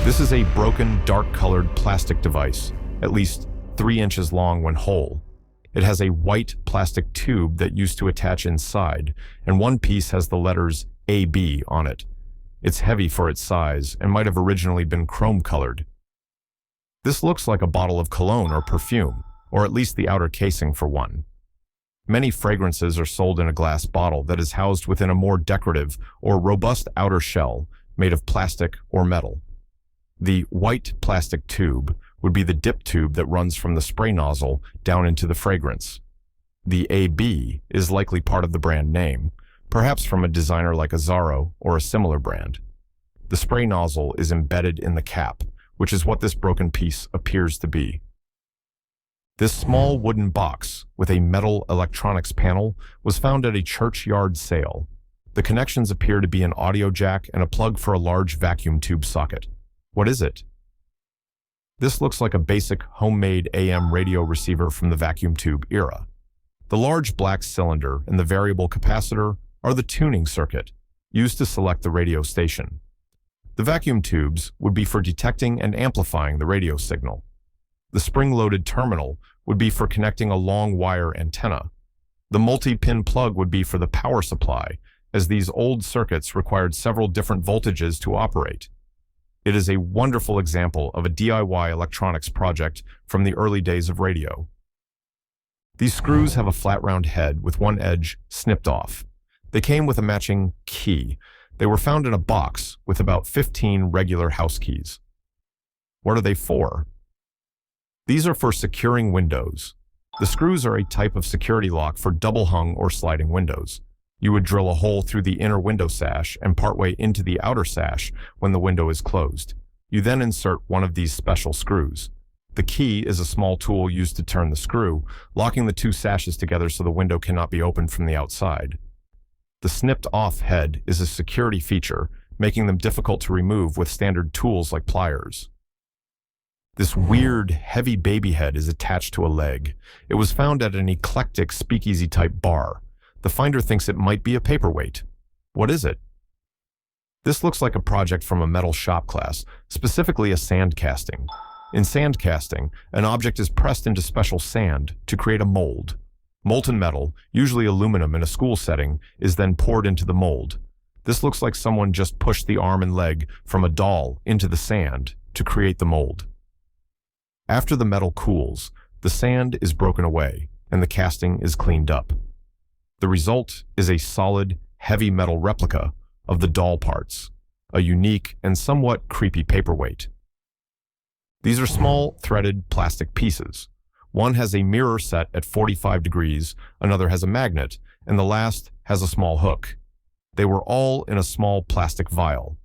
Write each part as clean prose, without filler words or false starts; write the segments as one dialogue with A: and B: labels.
A: This is a broken, dark-colored plastic device, at least 3 inches long when whole. It has a white plastic tube that used to attach inside, and one piece has the letters AB on it. It's heavy for its size and might have originally been chrome-colored. This looks like a bottle of cologne or perfume, or at least the outer casing for one. Many fragrances are sold in a glass bottle that is housed within a more decorative or robust outer shell made of plastic or metal. The white plastic tube would be the dip tube that runs from the spray nozzle down into the fragrance. The AB is likely part of the brand name, perhaps from a designer like Azzaro or a similar brand. The spray nozzle is embedded in the cap, which is what this broken piece appears to be. This small wooden box with a metal electronics panel was found at a churchyard sale. The connections appear to be an audio jack and a plug for a large vacuum tube socket. What is it? This looks like a basic homemade AM radio receiver from the vacuum tube era. The large black cylinder and the variable capacitor are the tuning circuit used to select the radio station. The vacuum tubes would be for detecting and amplifying the radio signal. The spring-loaded terminal would be for connecting a long wire antenna. The multi-pin plug would be for the power supply, as these old circuits required several different voltages to operate. It is a wonderful example of a DIY electronics project from the early days of radio. These screws have a flat round head with one edge snipped off. They came with a matching key. They were found in a box with about 15 regular house keys. What are they for? These are for securing windows. The screws are a type of security lock for double-hung or sliding windows. You would drill a hole through the inner window sash and partway into the outer sash when the window is closed. You then insert one of these special screws. The key is a small tool used to turn the screw, locking the two sashes together so the window cannot be opened from the outside. The snipped-off head is a security feature, making them difficult to remove with standard tools like pliers. This weird, heavy baby head is attached to a leg. It was found at an eclectic speakeasy-type bar. The finder thinks it might be a paperweight. What is it? This looks like a project from a metal shop class, specifically a sand casting. In sand casting, an object is pressed into special sand to create a mold. Molten metal, usually aluminum in a school setting, is then poured into the mold. This looks like someone just pushed the arm and leg from a doll into the sand to create the mold. After the metal cools, the sand is broken away and the casting is cleaned up. The result is a solid, heavy metal replica of the doll parts, a unique and somewhat creepy paperweight. These are small, threaded plastic pieces. One has a mirror set at 45 degrees, another has a magnet, and the last has a small hook. They were all in a small plastic vial.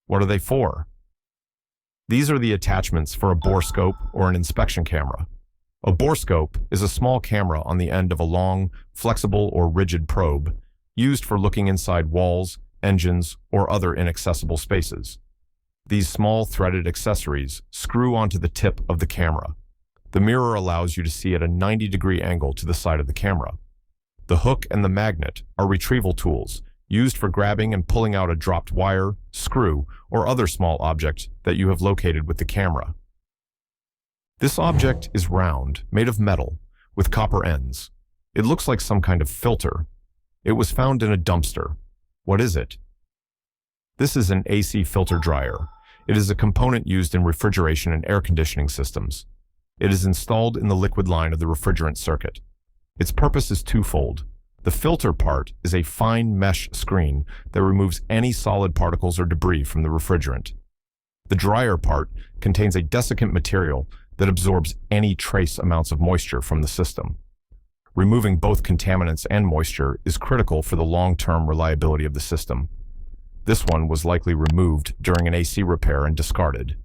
A: What are they for? These are the attachments for a borescope or an inspection camera. A borescope is a small camera on the end of a long, flexible or rigid probe, used for looking inside walls, engines, or other inaccessible spaces. These small threaded accessories screw onto the tip of the camera. The mirror allows you to see at a 90-degree angle to the side of the camera. The hook and the magnet are retrieval tools, used for grabbing and pulling out a dropped wire, screw, or other small object that you have located with the camera. This object is round, made of metal, with copper ends. It looks like some kind of filter. It was found in a dumpster. What is it? This is an AC filter dryer. It is a component used in refrigeration and air conditioning systems. It is installed in the liquid line of the refrigerant circuit. Its purpose is twofold. The filter part is a fine mesh screen that removes any solid particles or debris from the refrigerant. The dryer part contains a desiccant material that absorbs any trace amounts of moisture from the system. Removing both contaminants and moisture is critical for the long-term reliability of the system. This one was likely removed during an AC repair and discarded.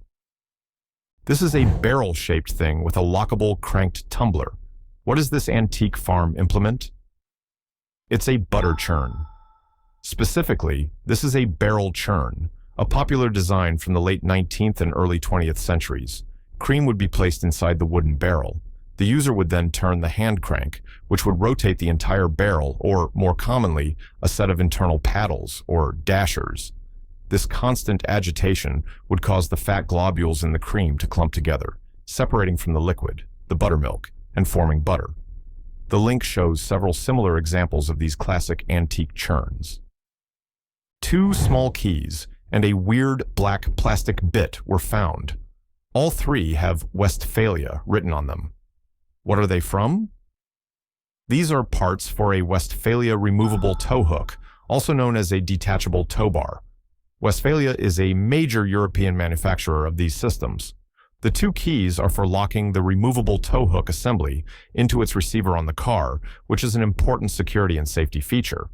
A: This is a barrel-shaped thing with a lockable cranked tumbler. What is this antique farm implement? It's a butter churn. Specifically, this is a barrel churn, a popular design from the late 19th and early 20th centuries. Cream would be placed inside the wooden barrel. The user would then turn the hand crank, which would rotate the entire barrel, or more commonly, a set of internal paddles, or dashers. This constant agitation would cause the fat globules in the cream to clump together, separating from the liquid, the buttermilk, and forming butter. The link shows several similar examples of these classic antique churns. 2 small keys and a weird black plastic bit were found. All 3 have Westfalia written on them. What are they from? These are parts for a Westfalia removable tow hook, also known as a detachable tow bar. Westfalia is a major European manufacturer of these systems. The 2 keys are for locking the removable tow hook assembly into its receiver on the car, which is an important security and safety feature.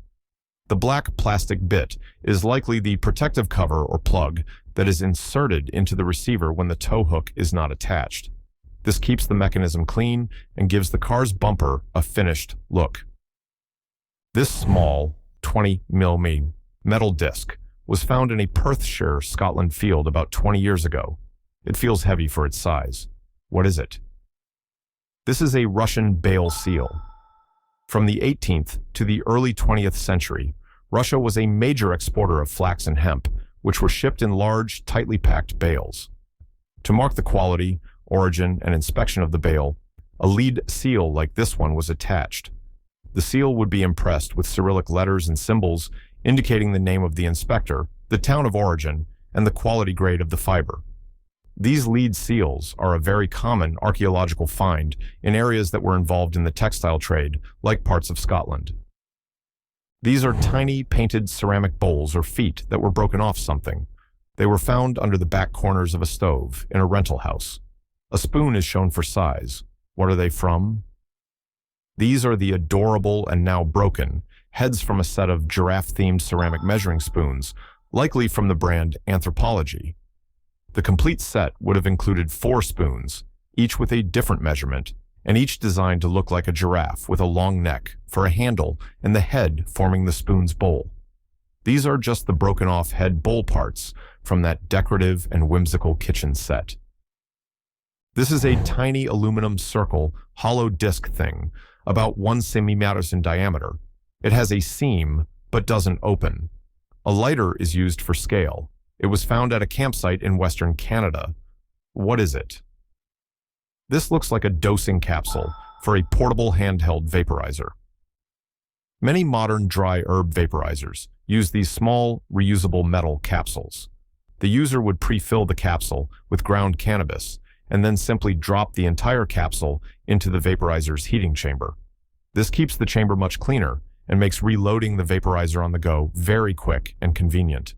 A: The black plastic bit is likely the protective cover or plug that is inserted into the receiver when the tow hook is not attached. This keeps the mechanism clean and gives the car's bumper a finished look. This small 20mm metal disc was found in a Perthshire, Scotland field about 20 years ago. It feels heavy for its size. What is it? This is a Russian Bale seal. From the 18th to the early 20th century, Russia was a major exporter of flax and hemp, which were shipped in large, tightly packed bales. To mark the quality, origin, and inspection of the bale, a lead seal like this one was attached. The seal would be impressed with Cyrillic letters and symbols indicating the name of the inspector, the town of origin, and the quality grade of the fiber. These lead seals are a very common archaeological find in areas that were involved in the textile trade, like parts of Scotland. These are tiny painted ceramic bowls or feet that were broken off something. They were found under the back corners of a stove in a rental house. A spoon is shown for size. What are they from? These are the adorable and now broken heads from a set of giraffe-themed ceramic measuring spoons, likely from the brand Anthropology. The complete set would have included 4 spoons, each with a different measurement, and each designed to look like a giraffe with a long neck for a handle and the head forming the spoon's bowl. These are just the broken-off head bowl parts from that decorative and whimsical kitchen set. This is a tiny aluminum circle, hollow disc thing, about 1 centimeter in diameter. It has a seam, but doesn't open. A lighter is used for scale. It was found at a campsite in Western Canada. What is it? This looks like a dosing capsule for a portable handheld vaporizer. Many modern dry herb vaporizers use these small, reusable metal capsules. The user would pre-fill the capsule with ground cannabis and then simply drop the entire capsule into the vaporizer's heating chamber. This keeps the chamber much cleaner and makes reloading the vaporizer on the go very quick and convenient.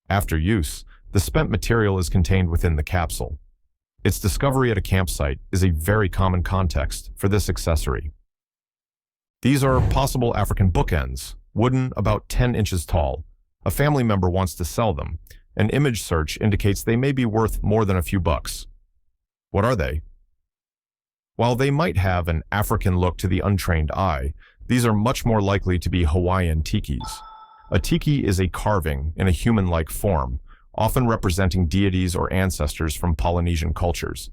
A: After use, the spent material is contained within the capsule. Its discovery at a campsite is a very common context for this accessory. These are possible African bookends, wooden, about 10 inches tall. A family member wants to sell them. An image search indicates they may be worth more than a few bucks. What are they? While they might have an African look to the untrained eye, these are much more likely to be Hawaiian tikis. A tiki is a carving in a human-like form, often representing deities or ancestors from Polynesian cultures.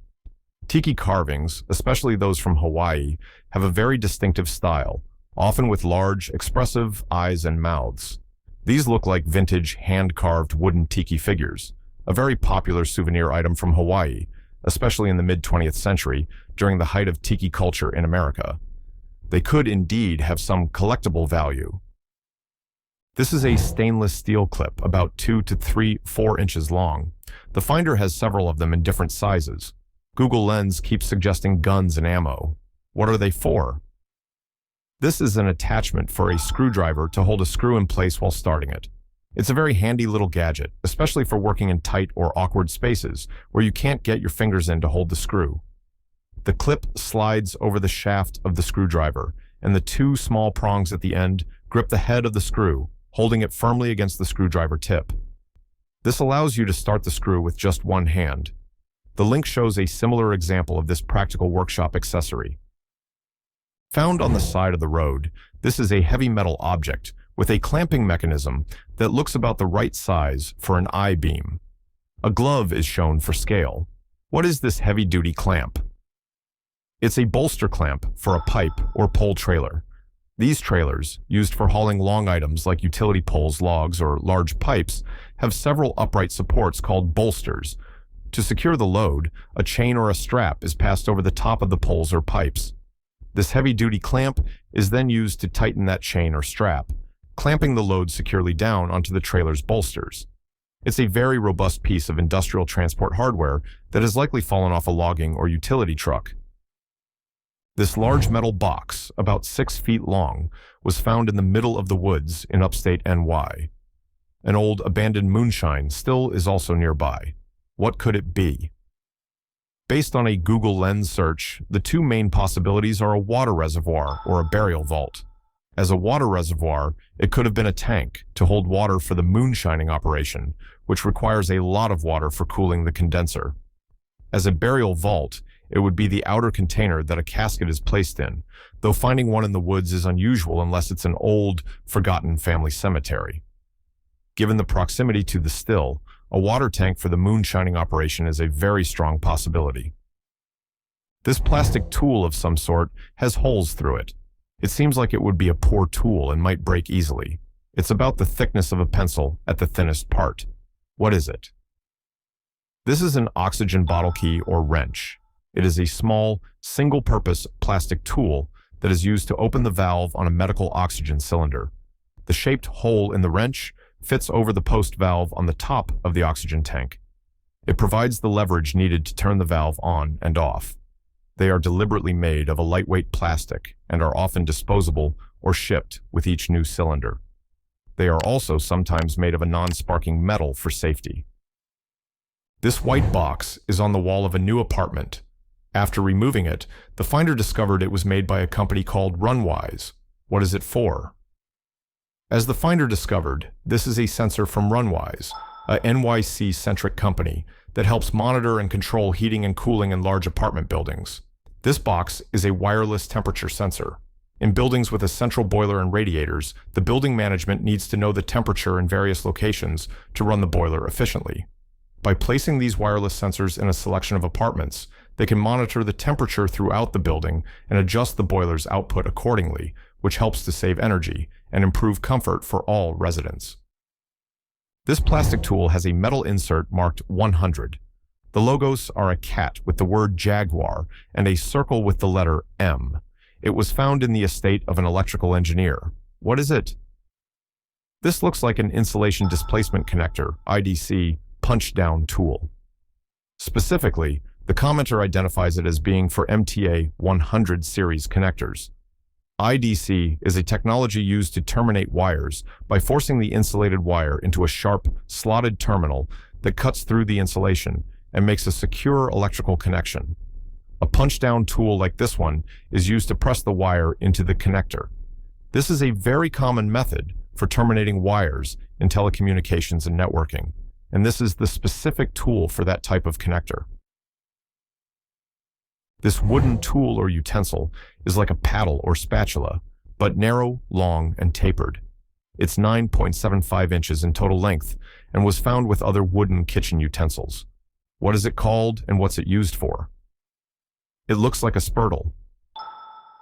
A: Tiki carvings, especially those from Hawaii, have a very distinctive style, often with large, expressive eyes and mouths. These look like vintage, hand-carved wooden tiki figures, a very popular souvenir item from Hawaii, especially in the mid-20th century, during the height of tiki culture in America. They could indeed have some collectible value. This is a stainless steel clip about 2 to 4 inches long. The finder has several of them in different sizes. Google Lens keeps suggesting guns and ammo. What are they for? This is an attachment for a screwdriver to hold a screw in place while starting it. It's a very handy little gadget, especially for working in tight or awkward spaces where you can't get your fingers in to hold the screw. The clip slides over the shaft of the screwdriver, and the 2 small prongs at the end grip the head of the screw, holding it firmly against the screwdriver tip. This allows you to start the screw with just one hand. The link shows a similar example of this practical workshop accessory. Found on the side of the road, this is a heavy metal object with a clamping mechanism that looks about the right size for an I-beam. A glove is shown for scale. What is this heavy-duty clamp? It's a bolster clamp for a pipe or pole trailer. These trailers, used for hauling long items like utility poles, logs, or large pipes, have several upright supports called bolsters. To secure the load, a chain or a strap is passed over the top of the poles or pipes. This heavy-duty clamp is then used to tighten that chain or strap, clamping the load securely down onto the trailer's bolsters. It's a very robust piece of industrial transport hardware that has likely fallen off a logging or utility truck. This large metal box, about 6 feet long, was found in the middle of the woods in upstate NY. An old abandoned moonshine still is also nearby. What could it be? Based on a Google Lens search, the two main possibilities are a water reservoir or a burial vault. As a water reservoir, it could have been a tank to hold water for the moonshining operation, which requires a lot of water for cooling the condenser. As a burial vault, it would be the outer container that a casket is placed in, though finding one in the woods is unusual unless it's an old, forgotten family cemetery. Given the proximity to the still, a water tank for the moonshining operation is a very strong possibility. This plastic tool of some sort has holes through it. It seems like it would be a poor tool and might break easily. It's about the thickness of a pencil at the thinnest part. What is it? This is an oxygen bottle key or wrench. It is a small, single-purpose plastic tool that is used to open the valve on a medical oxygen cylinder. The shaped hole in the wrench fits over the post valve on the top of the oxygen tank. It provides the leverage needed to turn the valve on and off. They are deliberately made of a lightweight plastic and are often disposable or shipped with each new cylinder. They are also sometimes made of a non-sparking metal for safety. This white box is on the wall of a new apartment. After removing it, the finder discovered it was made by a company called Runwise. What is it for? As the finder discovered, this is a sensor from Runwise, a NYC-centric company that helps monitor and control heating and cooling in large apartment buildings. This box is a wireless temperature sensor. In buildings with a central boiler and radiators, the building management needs to know the temperature in various locations to run the boiler efficiently. By placing these wireless sensors in a selection of apartments, they can monitor the temperature throughout the building and adjust the boiler's output accordingly, which helps to save energy and improve comfort for all residents. This plastic tool has a metal insert marked 100. The logos are a cat with the word Jaguar and a circle with the letter M. It was found in the estate of an electrical engineer. What is it? This looks like an insulation displacement connector, IDC, punch-down tool. Specifically, the commenter identifies it as being for MTA 100 series connectors. IDC is a technology used to terminate wires by forcing the insulated wire into a sharp, slotted terminal that cuts through the insulation and makes a secure electrical connection. A punch-down tool like this one is used to press the wire into the connector. This is a very common method for terminating wires in telecommunications and networking, and this is the specific tool for that type of connector. This wooden tool or utensil is like a paddle or spatula, but narrow, long, and tapered. It's 9.75 inches in total length and was found with other wooden kitchen utensils. What is it called and what's it used for? It looks like a spurtle.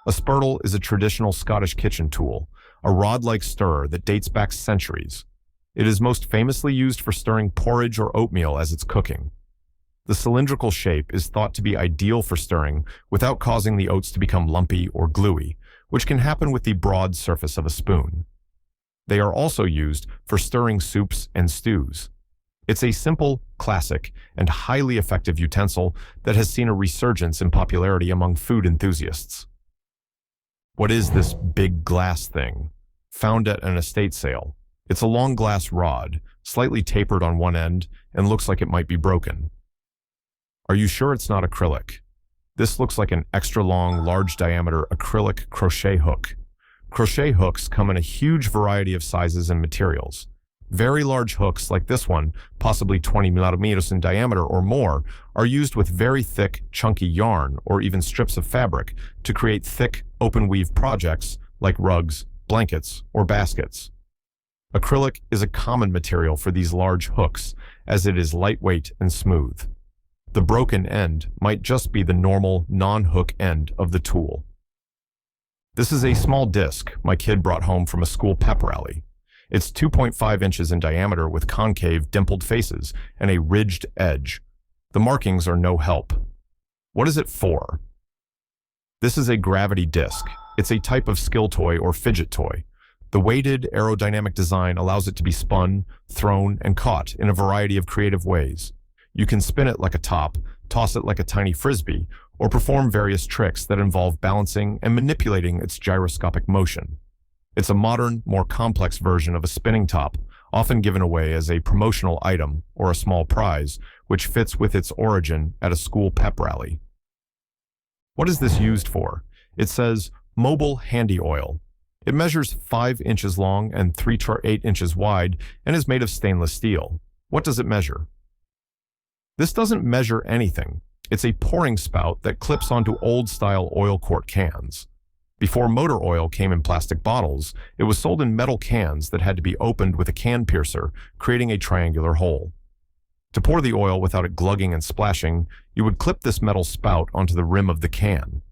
A: A spurtle is a traditional Scottish kitchen tool, a rod-like stirrer that dates back centuries. It is most famously used for stirring porridge or oatmeal as it's cooking. The cylindrical shape is thought to be ideal for stirring without causing the oats to become lumpy or gluey, which can happen with the broad surface of a spoon. They are also used for stirring soups and stews. It's a simple, classic, and highly effective utensil that has seen a resurgence in popularity among food enthusiasts. What is this big glass thing? Found at an estate sale. It's a long glass rod, slightly tapered on one end, and looks like it might be broken. Are you sure it's not acrylic? This looks like an extra long, large diameter acrylic crochet hook. Crochet hooks come in a huge variety of sizes and materials. Very large hooks like this one, possibly 20 millimeters in diameter or more, are used with very thick, chunky yarn or even strips of fabric to create thick, open weave projects like rugs, blankets, or baskets. Acrylic is a common material for these large hooks as it is lightweight and smooth. The broken end might just be the normal non-hook end of the tool. This is a small disc my kid brought home from a school pep rally. It's 2.5 inches in diameter with concave, dimpled faces and a ridged edge. The markings are no help. What is it for? This is a gravity disc. It's a type of skill toy or fidget toy. The weighted, aerodynamic design allows it to be spun, thrown, and caught in a variety of creative ways. You can spin it like a top, toss it like a tiny frisbee, or perform various tricks that involve balancing and manipulating its gyroscopic motion. It's a modern, more complex version of a spinning top, often given away as a promotional item or a small prize, which fits with its origin at a school pep rally. What is this used for? It says, Mobile Handy Oil. It measures 5 inches long and 3 to 8 inches wide and is made of stainless steel. What does it measure? This doesn't measure anything. It's a pouring spout that clips onto old-style oil quart cans. Before motor oil came in plastic bottles, it was sold in metal cans that had to be opened with a can piercer, creating a triangular hole. To pour the oil without it glugging and splashing, you would clip this metal spout onto the rim of the can.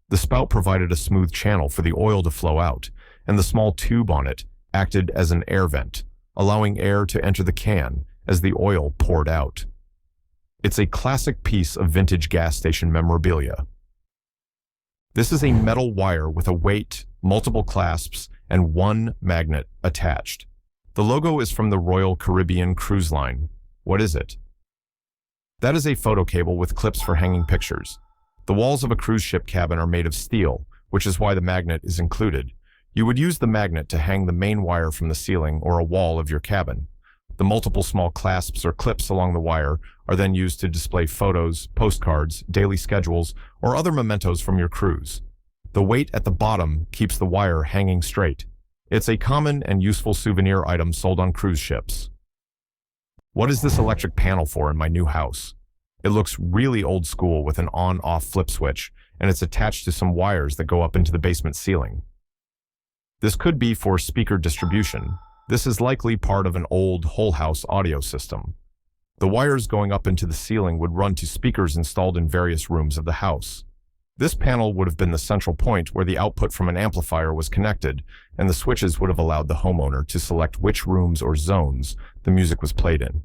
A: The spout provided a smooth channel for the oil to flow out, and the small tube on it acted as an air vent, allowing air to enter the can as the oil poured out. It's a classic piece of vintage gas station memorabilia. This is a metal wire with a weight, multiple clasps, and one magnet attached. The logo is from the Royal Caribbean Cruise Line. What is it? That is a photo cable with clips for hanging pictures. The walls of a cruise ship cabin are made of steel, which is why the magnet is included. You would use the magnet to hang the main wire from the ceiling or a wall of your cabin. The multiple small clasps or clips along the wire are then used to display photos, postcards, daily schedules, or other mementos from your cruise. The weight at the bottom keeps the wire hanging straight. It's a common and useful souvenir item sold on cruise ships. What is this electric panel for in my new house? It looks really old school with an on-off flip switch, and it's attached to some wires that go up into the basement ceiling. This could be for speaker distribution. This is likely part of an old whole house audio system. The wires going up into the ceiling would run to speakers installed in various rooms of the house. This panel would have been the central point where the output from an amplifier was connected, and the switches would have allowed the homeowner to select which rooms or zones the music was played in.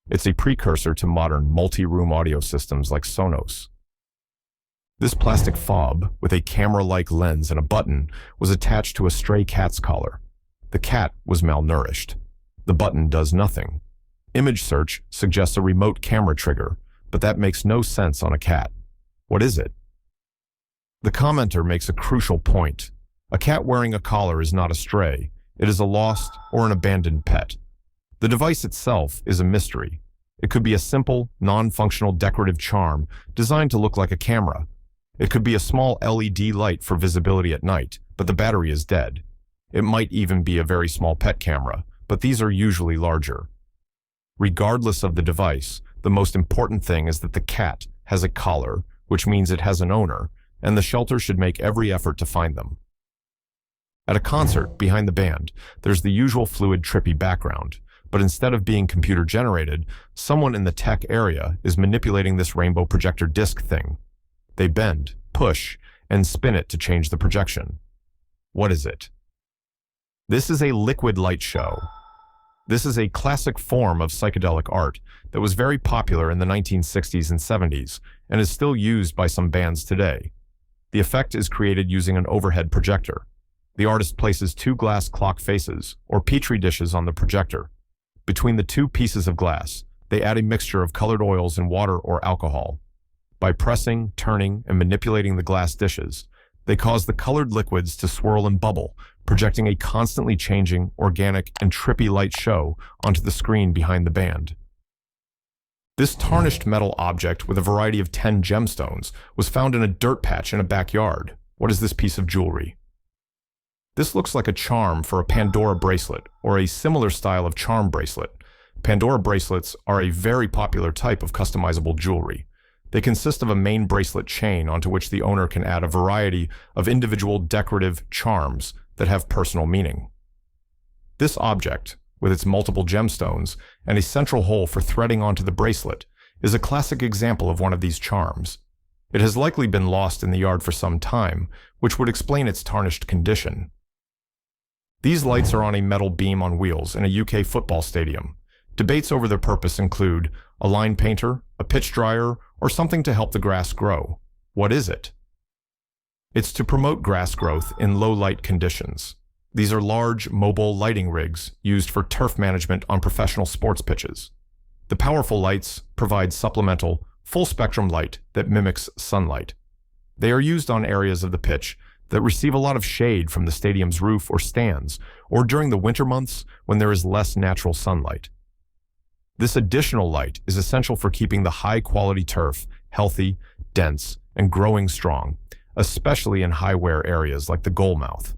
A: It's a precursor to modern multi-room audio systems like Sonos. This plastic fob, with a camera-like lens and a button, was attached to a stray cat's collar. The cat was malnourished. The button does nothing. Image search suggests a remote camera trigger, but that makes no sense on a cat. What is it? The commenter makes a crucial point. A cat wearing a collar is not a stray. It is a lost or an abandoned pet. The device itself is a mystery. It could be a simple, non-functional decorative charm designed to look like a camera. It could be a small LED light for visibility at night, but the battery is dead. It might even be a very small pet camera, but these are usually larger. Regardless of the device, the most important thing is that the cat has a collar, which means it has an owner, and the shelter should make every effort to find them. At a concert, behind the band, there's the usual fluid, trippy background, but instead of being computer-generated, someone in the tech area is manipulating this rainbow projector disc thing. They bend, push, and spin it to change the projection. What is it? This is a liquid light show. This is a classic form of psychedelic art that was very popular in the 1960s and 70s and is still used by some bands today. The effect is created using an overhead projector. The artist places 2 glass clock faces, or petri dishes, on the projector. Between the 2 pieces of glass, they add a mixture of colored oils and water or alcohol. By pressing, turning, and manipulating the glass dishes, they cause the colored liquids to swirl and bubble, projecting a constantly changing, organic, and trippy light show onto the screen behind the band. This tarnished metal object with a variety of 10 gemstones was found in a dirt patch in a backyard. What is this piece of jewelry? This looks like a charm for a Pandora bracelet, or a similar style of charm bracelet. Pandora bracelets are a very popular type of customizable jewelry. They consist of a main bracelet chain onto which the owner can add a variety of individual decorative charms that have personal meaning. This object, with its multiple gemstones and a central hole for threading onto the bracelet, is a classic example of one of these charms. It has likely been lost in the yard for some time, which would explain its tarnished condition. These lights are on a metal beam on wheels in a UK football stadium. Debates over their purpose include a line painter, a pitch dryer, or something to help the grass grow. What is it? It's to promote grass growth in low light conditions. These are large, mobile lighting rigs used for turf management on professional sports pitches. The powerful lights provide supplemental, full-spectrum light that mimics sunlight. They are used on areas of the pitch that receive a lot of shade from the stadium's roof or stands, or during the winter months when there is less natural sunlight. This additional light is essential for keeping the high-quality turf healthy, dense, and growing strong, especially in high-wear areas like the goal mouth.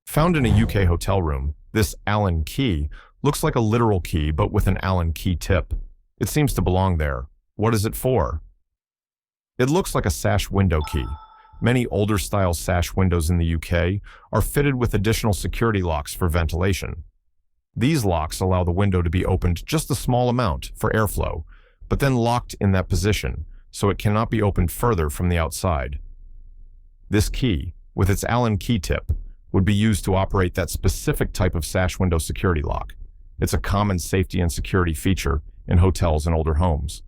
A: Found in a UK hotel room, this Allen key looks like a literal key but with an Allen key tip. It seems to belong there. What is it for? It looks like a sash window key. Many older-style sash windows in the UK are fitted with additional security locks for ventilation. These locks allow the window to be opened just a small amount for airflow, but then locked in that position, so it cannot be opened further from the outside. This key, with its Allen key tip, would be used to operate that specific type of sash window security lock. It's a common safety and security feature in hotels and older homes.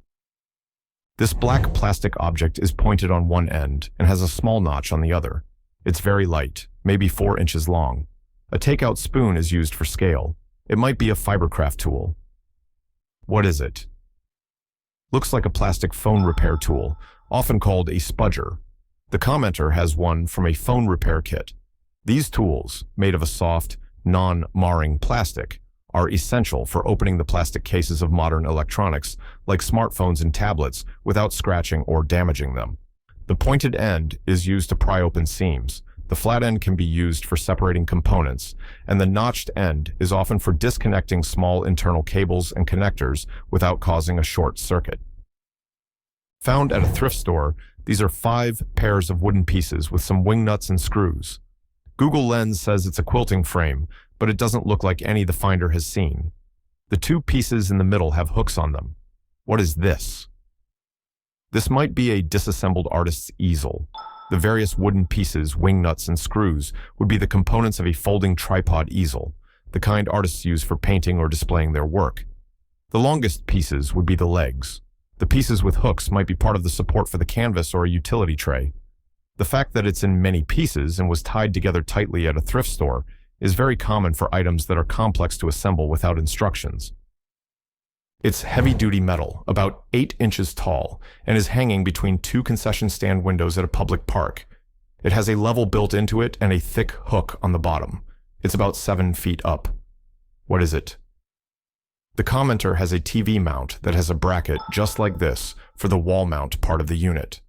A: This black plastic object is pointed on one end and has a small notch on the other. It's very light, maybe 4 inches long. A takeout spoon is used for scale. It might be a fibercraft tool. What is it? Looks like a plastic phone repair tool, often called a spudger. The commenter has one from a phone repair kit. These tools, made of a soft, non-marring plastic, are essential for opening the plastic cases of modern electronics, like smartphones and tablets, without scratching or damaging them. The pointed end is used to pry open seams. The flat end can be used for separating components, and the notched end is often for disconnecting small internal cables and connectors without causing a short circuit. Found at a thrift store, these are 5 pairs of wooden pieces with some wing nuts and screws. Google Lens says it's a quilting frame, but it doesn't look like any the finder has seen. The 2 pieces in the middle have hooks on them. What is this? This might be a disassembled artist's easel. The various wooden pieces, wing nuts, and screws would be the components of a folding tripod easel, the kind artists use for painting or displaying their work. The longest pieces would be the legs. The pieces with hooks might be part of the support for the canvas or a utility tray. The fact that it's in many pieces and was tied together tightly at a thrift store is very common for items that are complex to assemble without instructions. It's heavy-duty metal, about 8 inches tall, and is hanging between 2 concession stand windows at a public park. It has a level built into it and a thick hook on the bottom. It's about 7 feet up. What is it? The commenter has a TV mount that has a bracket just like this for the wall mount part of the unit.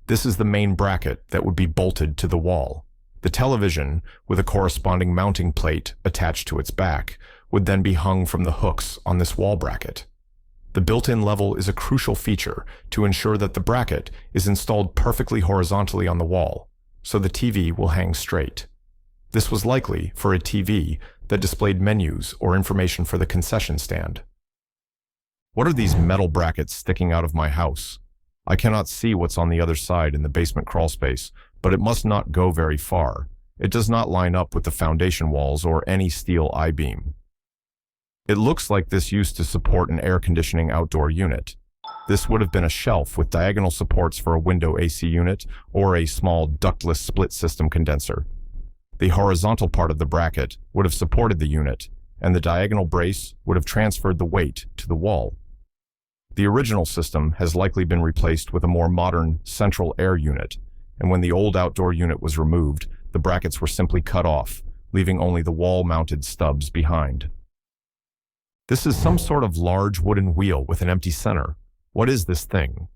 A: This is the main bracket that would be bolted to the wall. The television, with a corresponding mounting plate attached to its back, would then be hung from the hooks on this wall bracket. The built-in level is a crucial feature to ensure that the bracket is installed perfectly horizontally on the wall, so the TV will hang straight. This was likely for a TV that displayed menus or information for the concession stand. What are these metal brackets sticking out of my house? I cannot see what's on the other side in the basement crawlspace, but it must not go very far. It does not line up with the foundation walls or any steel I-beam. It looks like this used to support an air conditioning outdoor unit. This would have been a shelf with diagonal supports for a window AC unit or a small ductless split system condenser. The horizontal part of the bracket would have supported the unit, and the diagonal brace would have transferred the weight to the wall. The original system has likely been replaced with a more modern central air unit, and when the old outdoor unit was removed, the brackets were simply cut off, leaving only the wall-mounted stubs behind. This is some sort of large wooden wheel with an empty center. What is this thing?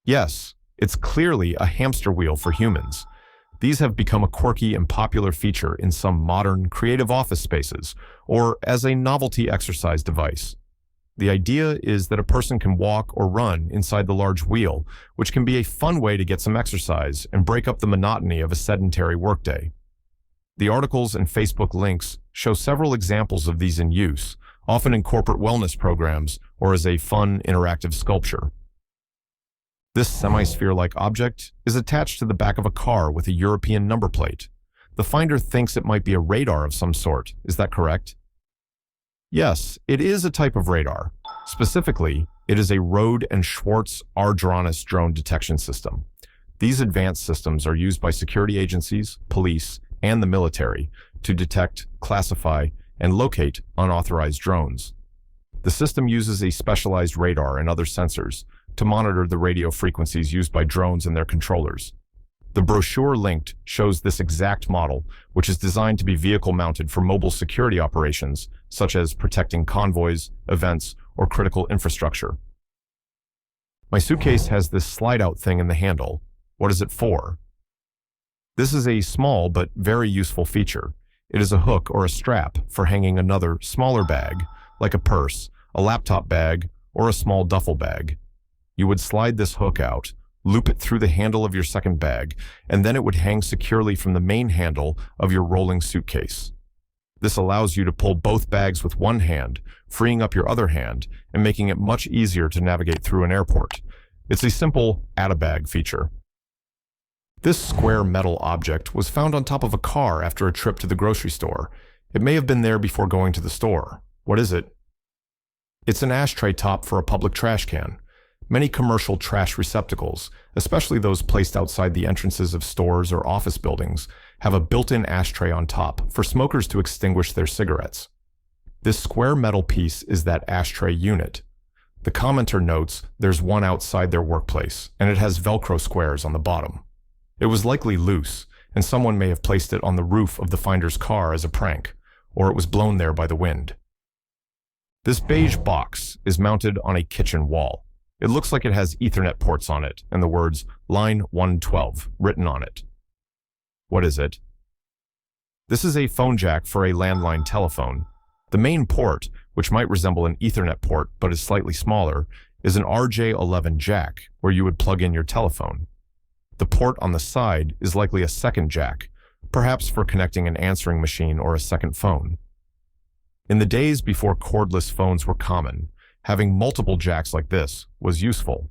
A: Yes, it's clearly a hamster wheel for humans. These have become a quirky and popular feature in some modern, creative office spaces, or as a novelty exercise device. The idea is that a person can walk or run inside the large wheel, which can be a fun way to get some exercise and break up the monotony of a sedentary workday. The articles and Facebook links show several examples of these in use, often in corporate wellness programs or as a fun, interactive sculpture. This semi-sphere-like object is attached to the back of a car with a European number plate. The finder thinks it might be a radar of some sort. Is that correct? Yes, it is a type of radar. Specifically, it is a Rohde and Schwarz R-Drones drone detection system. These advanced systems are used by security agencies, police, and the military to detect, classify, and locate unauthorized drones. The system uses a specialized radar and other sensors to monitor the radio frequencies used by drones and their controllers. The brochure linked shows this exact model, which is designed to be vehicle-mounted for mobile security operations, such as protecting convoys, events, or critical infrastructure. My suitcase has this slide-out thing in the handle. What is it for? This is a small but very useful feature. It is a hook or a strap for hanging another, smaller bag, like a purse, a laptop bag, or a small duffel bag. You would slide this hook out, loop it through the handle of your second bag, and then it would hang securely from the main handle of your rolling suitcase. This allows you to pull both bags with one hand, freeing up your other hand and making it much easier to navigate through an airport. It's a simple add-a-bag feature. This square metal object was found on top of a car after a trip to the grocery store. It may have been there before going to the store. What is it? It's an ashtray top for a public trash can. Many commercial trash receptacles, especially those placed outside the entrances of stores or office buildings, have a built-in ashtray on top for smokers to extinguish their cigarettes. This square metal piece is that ashtray unit. The commenter notes there's one outside their workplace, and it has Velcro squares on the bottom. It was likely loose, and someone may have placed it on the roof of the finder's car as a prank, or it was blown there by the wind. This beige box is mounted on a kitchen wall. It looks like it has Ethernet ports on it and the words Line 112 written on it. What is it? This is a phone jack for a landline telephone. The main port, which might resemble an Ethernet port but is slightly smaller, is an RJ11 jack where you would plug in your telephone. The port on the side is likely a second jack, perhaps for connecting an answering machine or a second phone. In the days before cordless phones were common, having multiple jacks like this was useful.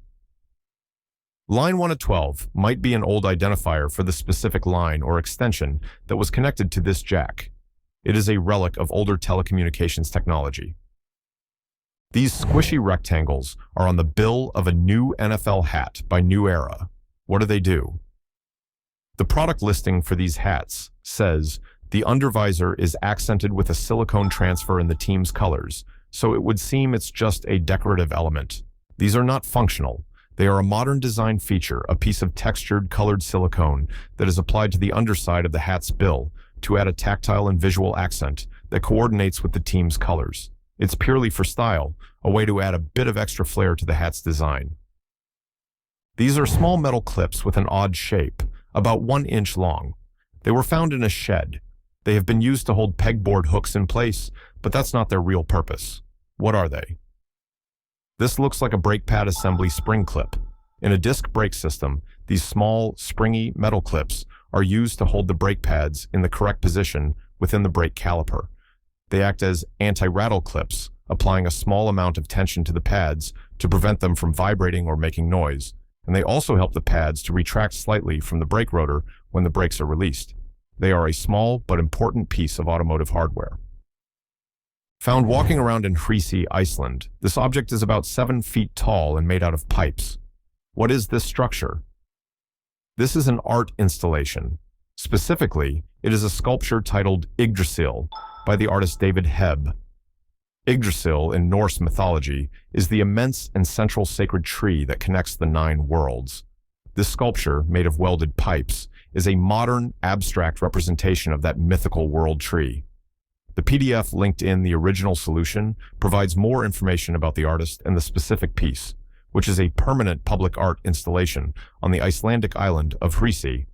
A: Line 112 might be an old identifier for the specific line or extension that was connected to this jack. It is a relic of older telecommunications technology. These squishy rectangles are on the bill of a new NFL hat by New Era. What do they do? The product listing for these hats says the undervisor is accented with a silicone transfer in the team's colors, so it would seem it's just a decorative element. These are not functional. They are a modern design feature, a piece of textured, colored silicone that is applied to the underside of the hat's bill to add a tactile and visual accent that coordinates with the team's colors. It's purely for style, a way to add a bit of extra flair to the hat's design. These are small metal clips with an odd shape, about 1 inch long. They were found in a shed. They have been used to hold pegboard hooks in place, but that's not their real purpose. What are they? This looks like a brake pad assembly spring clip. In a disc brake system, these small, springy metal clips are used to hold the brake pads in the correct position within the brake caliper. They act as anti-rattle clips, applying a small amount of tension to the pads to prevent them from vibrating or making noise, and they also help the pads to retract slightly from the brake rotor when the brakes are released. They are a small but important piece of automotive hardware. Found walking around in Hrísey, Iceland, this object is about 7 feet tall and made out of pipes. What is this structure? This is an art installation. Specifically, it is a sculpture titled Yggdrasil by the artist David Hebb. Yggdrasil in Norse mythology is the immense and central sacred tree that connects the 9 worlds. This sculpture, made of welded pipes, is a modern, abstract representation of that mythical world tree. The PDF linked in the original solution provides more information about the artist and the specific piece, which is a permanent public art installation on the Icelandic island of Hrísey.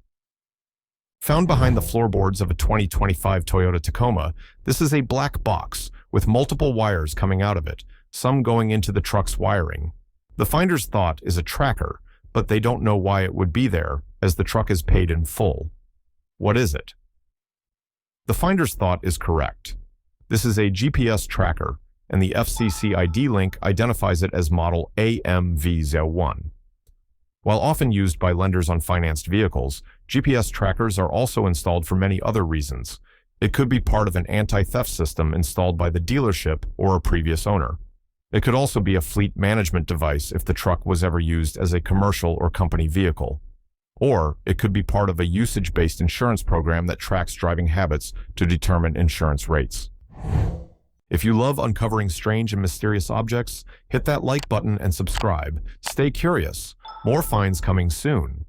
A: Found behind the floorboards of a 2025 Toyota Tacoma, this is a black box with multiple wires coming out of it, some going into the truck's wiring. The finder's thought is a tracker, but they don't know why it would be there, as the truck is paid in full. What is it? The finder's thought is correct. This is a GPS tracker, and the FCC ID link identifies it as model AMV01. While often used by lenders on financed vehicles, GPS trackers are also installed for many other reasons. It could be part of an anti-theft system installed by the dealership or a previous owner. It could also be a fleet management device if the truck was ever used as a commercial or company vehicle. Or it could be part of a usage-based insurance program that tracks driving habits to determine insurance rates. If you love uncovering strange and mysterious objects, hit that like button and subscribe. Stay curious. More finds coming soon.